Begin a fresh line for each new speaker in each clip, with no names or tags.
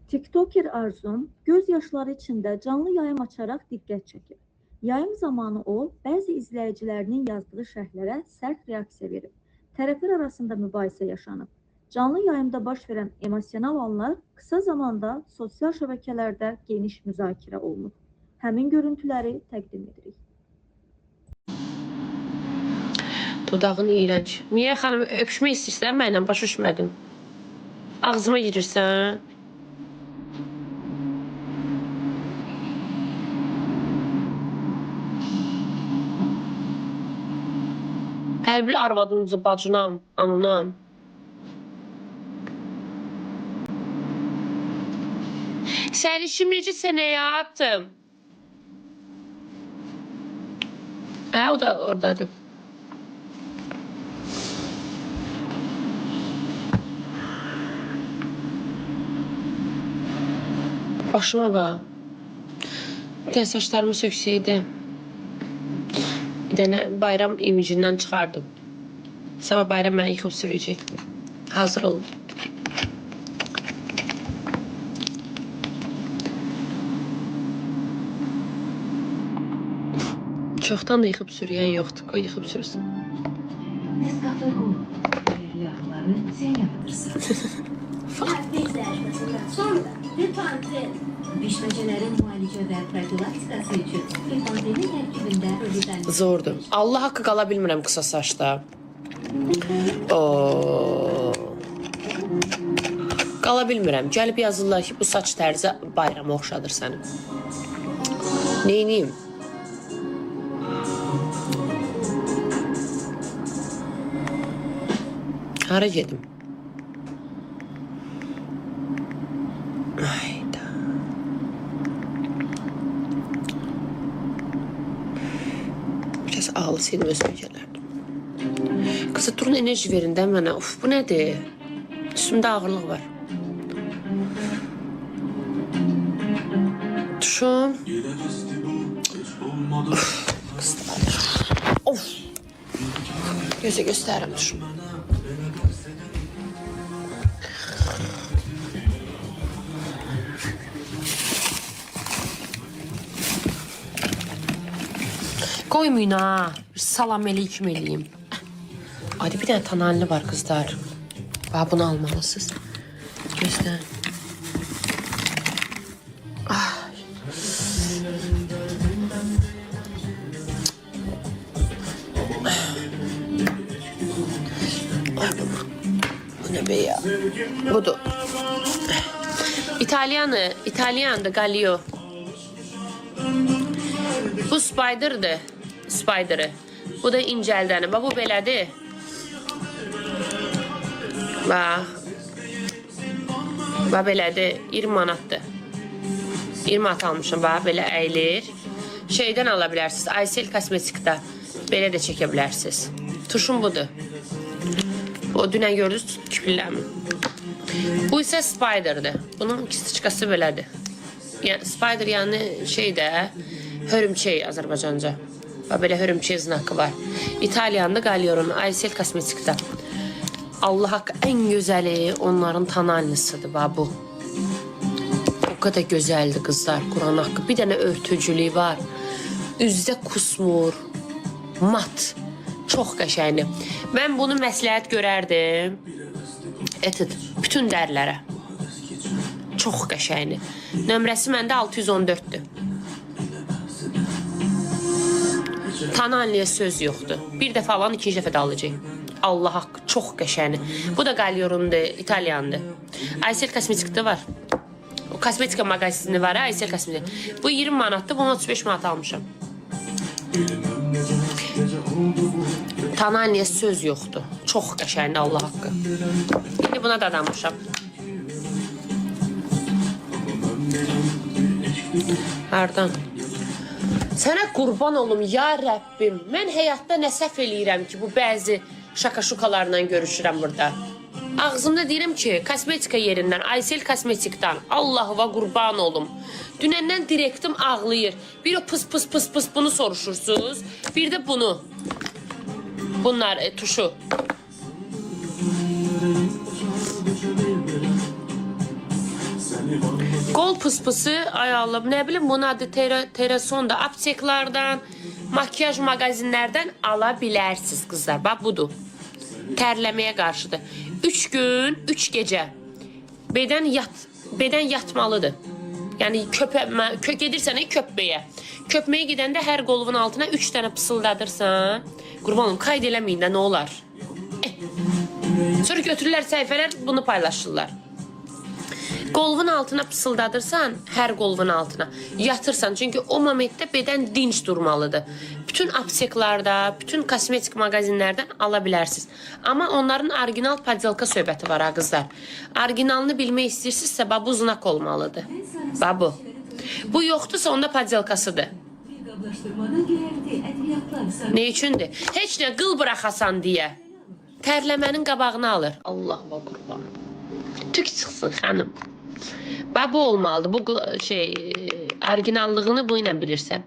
TikToker Arzum göz yaşları içində canlı yayım açaraq diqqət çəkir. Yayım zamanı o, bəzi izləyicilərinin yazdığı şərhlərə sərt reaksiya verib. Tərəflər arasında mübahisə yaşanıb. Canlı yayımda baş verən emosional anlar qısa zamanda sosial şəbəkələrdə geniş müzakirə olunub. Həmin görüntüləri təqdim edirik.
Dodağın iğrənc. Niyə xanım öpüşmək istəyirsən? Mənlə başa düşmədim. Ağzıma girirsən. Hər bir arvadınızı, bacınam, anınam. Səni şimdici sənəyə attım. O da oradadır. Başıma bax. Bir dənə saçlarımı söksəydim. Bir dənə bayram imicindən çıxardım. Sabah bayram mənə yıxıb sürəcək. Hazır olun. Çoxdan da yıxıb sürüyən yoxdur. O yıxıb sürsün. Zordur. Allah haqqı qala bilmirəm qısa saçda. Qala bilmirəm. Gəlib yazırlar ki, bu saç tərzi bayrama oxşadır səni. Neyniyim? Hara gedim? Hayda. Biraz ağlasaydım özümə gələrdim. Qısa durun enerji verin də mənə. Of, bu nədir? Üstümdə ağırlıq var. Tuşum. Of. Gözə göstərim tuşum. Koymayın ha. Salam aleyküm eləyim. Hadi bir dənə tananlı var kızlar. Bax bunu almalısınız. Gözlə. Bu ne be ya? Budur. İtalyandı Galio. Bu Spider'dı. Spider'ı. Bu da incəldəni. Bax bu belədir. Bax. Bax belədir. 20 manatdır. 20 manat almışım. Bax belə əyilir. Şeydən ala bilərsiniz. Aysel kosmetikdə. Belə də çəkə bilərsiniz. Tuşum budur. O dünən gördünüz kipilləmi. Bu isə Spider'dır. Bunun kistiçkası belədir. Yəni Spider yəni şeydə hörümçək Azərbaycanca. Belə hörümçək znakı var. İtalyanlı Galio'nun Aysel kosmetikdə. Allah haqqı ən gözəli onların tananlısıdır bu. O qədər gözəldir qızlar, Quran haqqı. Bir dənə örtücülük var. Üzdə kusmur. Mat. Çox qəşəngdir. Mən bunu məsləhət görərdim. Bütün dərlərə. Çox qəşəngdir. Nömrəsi məndə 614'dür. Tananliyə söz yoxdur. Bir dəfə alan, ikinci dəfə də alacaq. Allah haqqı, çox qəşəngdir. Bu da Galio'ndur, İtalyandır. Aysel kosmetikdə var. O kosmetika mağazini var, Aysel kosmetik. Bu 20 manatdır, bunu 35 manat almışam. Tananliyə söz yoxdur. Çox qəşəngdir, Allah haqqı. İndi buna da danmışam. Hardan? Sənə qurban olum, ya Rəbbim. Mən həyatda nə səhv eləyirəm ki, bu bəzi şaka-şukalarla görüşürəm burada. Ağzımda deyirəm ki, kosmetika yerindən, Aysel kosmetikdən, Allahıva qurban olum. Dünəndən direktim ağlayır. Bir o pıs bunu soruşursunuz, bir də bunu. Bunlar tuşu. Qol pıspısı, ay Allah, nə bilim, bunun adı Terasonda, apteklardan, makyaj mağazinlərdən ala bilərsiniz qızlar. Bax, budur. Tərləməyə qarşıdır. 3 gün, 3 gecə beden yatmalıdır. Yəni gedirsən köpməyə. Köpməyə gedəndə hər qolunun altına 3 dənə pısıldadırsan. Qurbanım, qayd eləməyin də, nə olar? Sonra götürürlər səhifələr, bunu paylaşırlar. Qolunun altına pısıldadırsan, hər qolunun altına yatırsan. Çünki o momentdə beden dinç durmalıdır. Bütün apteklarda, bütün kosmetik mağazinlərdən ala bilərsiniz. Amma onların orijinal podzelka söhbəti var ha qızlar. Orijinalını bilmək istəyirsinizsə, bu znak olmalıdır. Bu. Bu yoxdursa onda podzelkasıdır. Ne üçündür? Heç nə qıl buraxasan deyə. Tərləmənin qabağını alır. Allah'a qurban. Tük çıxsın xanım. Bu olmalıdır. Bu orijinallığını bu ilə bilirsən.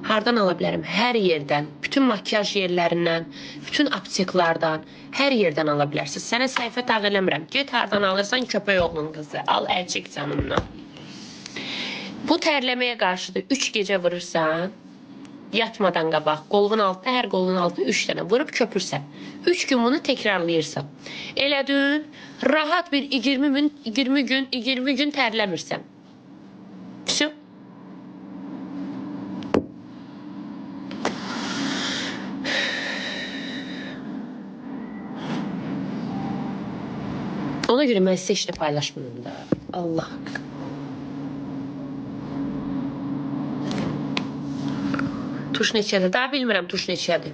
Hardan ala bilərəm? Hər yerdən. Bütün makyaj yerlərindən, bütün apteklardan, hər yerdən ala bilərsiniz. Sənə səhifə tağ eləmirəm. Get hardan alırsan, köpək oğlun qızı. Al, əl çək canımdan. Bu tərləməyə qarşıdır. 3 gecə vurursan, yatmadan qabaq, qolun altına, hər qolun altına 3 dənə vurub köpürsən. 3 gün bunu təkrarlayırsan. Elədin, rahat bir 20 gün tərləmirsən. Şu. Ona görə mən sizə işlə paylaşmıyorum da. Allah haqqı. Tuş neçədir? Daha bilmirəm tuş neçədir.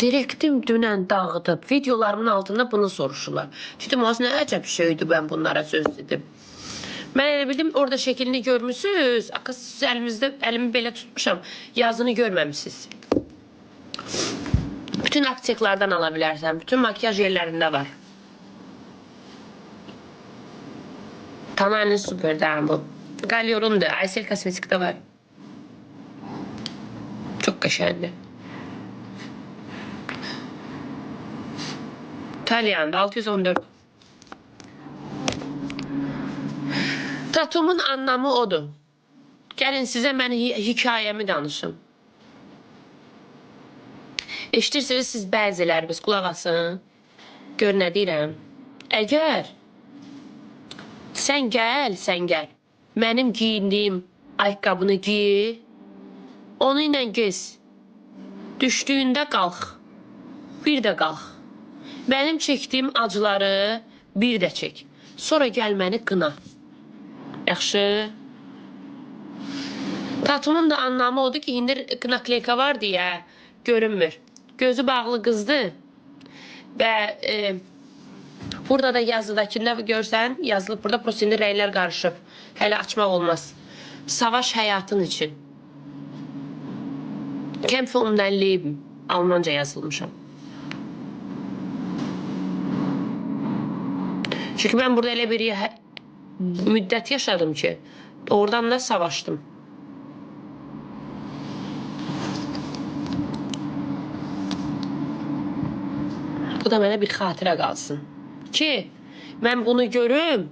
Direktim dünən dağıdıb. Videolarımın altında bunu soruşurlar. Dedim, az nə əcəb şeydir, ben bunlara söz dedim. Mən elə bildim, orada şəklini görmüsünüz. Siz əlimi belə tutmuşam. Yazını görməmişsiniz. Bütün apteklardan ala bilərsən. Bütün makyaj yerlərində var. Tamamen süperden bu. Galyor'un da Aysel Kosmetik'te var. Çok kaşandı. İtalyan'da 614. Tatumun anlamı odur. Gəlin sizə mən hikayəmi danışım. Eşitirsiniz siz bəzilərimiz, qulaq asın. Gör nə deyirəm. Əgər sən gəl. Mənim giyindiyim ayaqqabını giy. Onu ilə gez. Düşdüyündə qalx. Bir də qalx. Mənim çəkdiyim acıları bir də çək. Sonra gəl məni qına. Yaxşı. Tatumun da anlamı odur ki, indi nakleyka var deyə görünmür. Gözü bağlı qızdır. Və burada da yazıdakında görsən, yazılıb burada prosində rəylər qarışıb. Hələ açmaq olmaz. Savaş həyatın için. Kämpfe um dein Leben. Almanca yazılmışam. Çünkü ben burada elə bir müddət yaşadım ki, oradan da savaşdım. Bu da mənə bir xatirə qalsın. Ki, mən bunu görüm.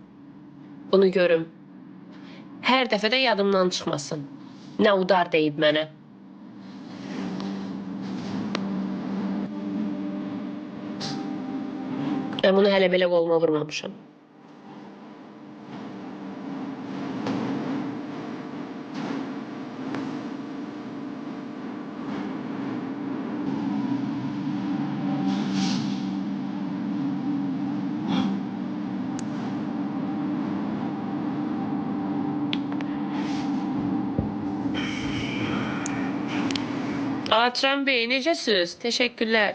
Hər dəfə də yadımdan çıxmasın. Nə udar deyib mənə. Ben bunu hələ belə qoluma vurmamışam. Atran Bey, necəsiz? Teşekkürler.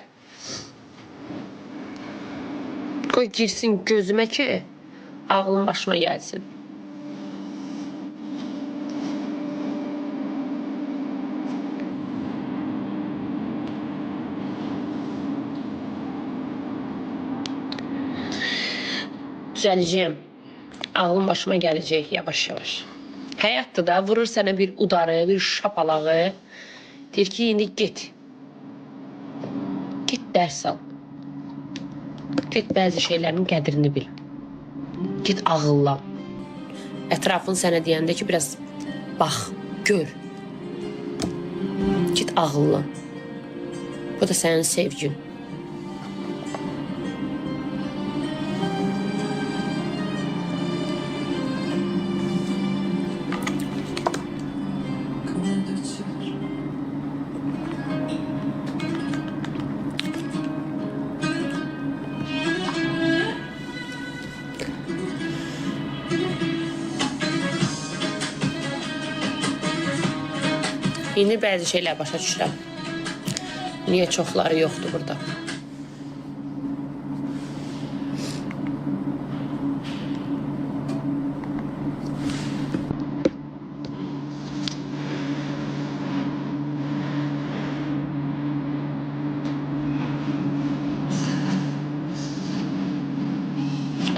Qoy girsin gözümə ki, ağlım başıma gəlsin. Düzələcəyim. Ağlım başıma gələcək yavaş-yavaş. Həyatda da vurur sənə bir udarı, bir şapalağı. Deyir ki, indi git. Git dərs al. Get bəzi şeylərin qədrini bil. Get ağıllan. Ətrafın sənə deyəndə ki, biraz bax, gör. Get ağıllan. Bu da sənin sevgin. İndi bəzi şeylər başa düşürəm. Niyə çoxları yoxdur burada?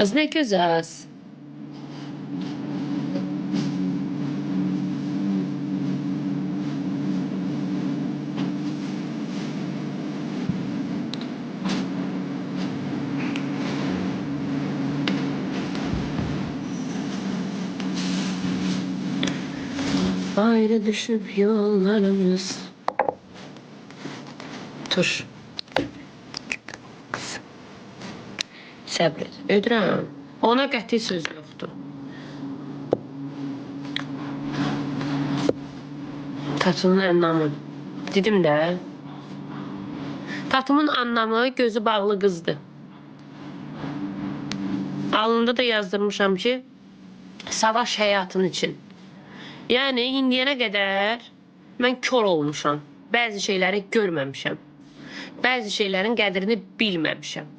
Az nə gözəl. Ayrı düşüp yollarımız. Dur. Səbr et. Ödürəm. Ona qəti söz yoxdur. Tatının anlamı. Dedim də. Tatımın anlamı gözü bağlı qızdır. Alnında da yazdırmışam ki, savaş həyatın için. Yəni, indiyənə qədər mən kör olmuşam. Bəzi şeyləri görməmişəm. Bəzi şeylərin qədrini bilməmişəm.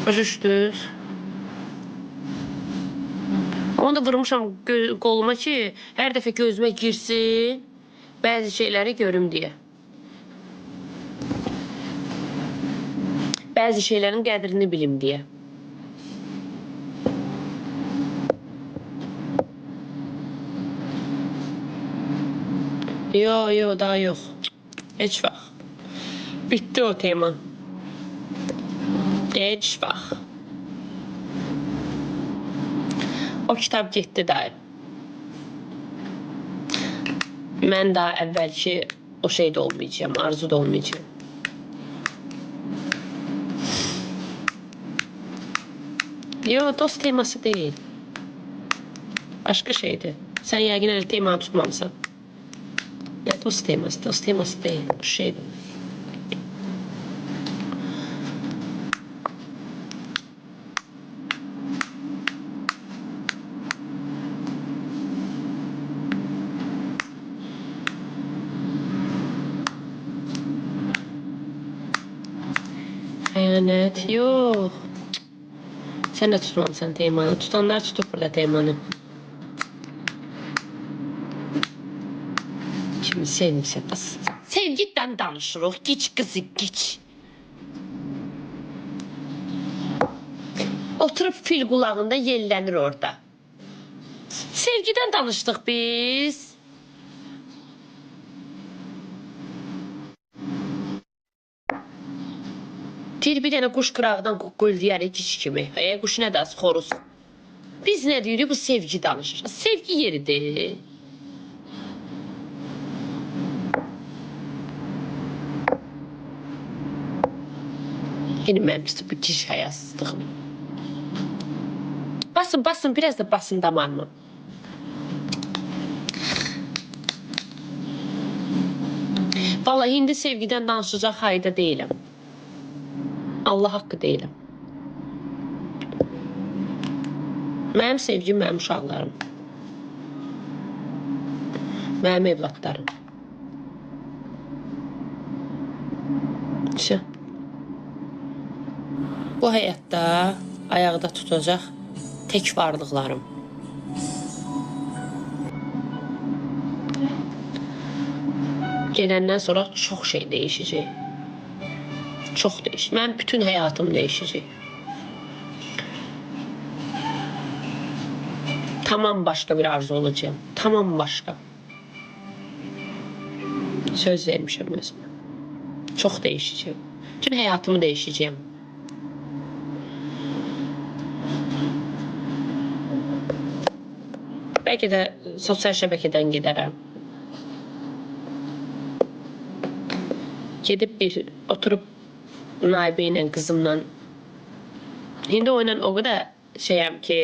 Başa düşdünüz? Onu da vurmuşam qoluma ki, hər dəfə gözümə girsin, bəzi şeyləri görüm deyə. Bəzi şeylərin qədrini bilim deyə. Yo, daha yox. Heç vaxt. Bitti o tema. Heç vaxt. O kitab getdi dair. Mən daha əvvəlki o şeydə olmayacağım, arzuda olmayacağım. Yo, dost teması deyil. Başqa şeydir. Sən yəqin elə temanı tutmamısan. Ya dost teması değil, bu şeydir. Xəyanət, yox. Sən də tutmamısan temanı, tutanlar tutub burada temanı. Şimdi sevgiden danışırıq, geç kızı geç. Oturup fil qulağında yellənir orada. Sevgiden danışdıq biz. Bir dənə quş qırağından qullayar ikiç kimi. Quş nə də xoruz. Biz nə deyirik, bu sevgi danışır. Sevgi yeridir. Yine mənim tutub bu giş həyasızlığım. Basın, biraz da basın damarımı. Vallahi indi sevgiden danışacaq hayda deyiləm. Allah haqqı deyiləm. Mənim sevgim, mənim uşaqlarım. Mənim evlatlarım. Bu həyatda ayaqda tutacaq tək varlıqlarım. Gələndən sonra çox şey dəyişəcək. Çox dəyişəcək. Mənim bütün həyatım dəyişəcək. Tamam başqa bir arzu olacağım. Tamam başqa. Söz vermişəm özümə. Çox dəyişəcək. Bütün həyatımı dəyişəcəyəm. Bəlkə də sosial şəbəkədən gedərəm. Gedib bir oturub Naibə ilə qızımla. İndi o ilə o qədər şeyəm ki,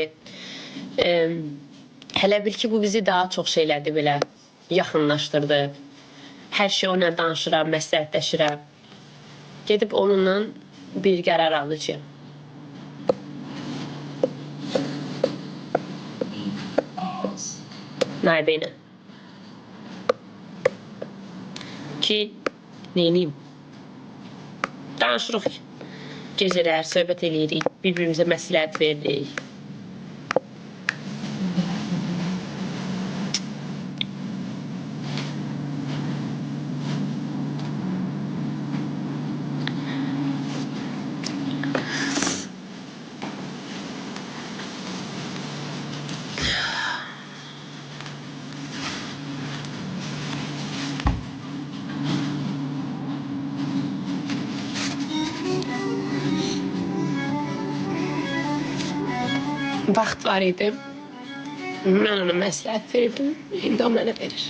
hələ bil ki, bu bizi daha çox şeylədi belə yaxınlaşdırdı. Hər şey onunla danışıram, məsləhətləşirəm. Gedib onunla bir qərar alacağım. Naibə ilə. Ki, neyliyim? Danışırıq. Gecələr söhbət eləyirik, bir-birimizə məsləhət veririk. Vaxt var idi. Mən ona məsləhət verirdim, indi o mənə verir.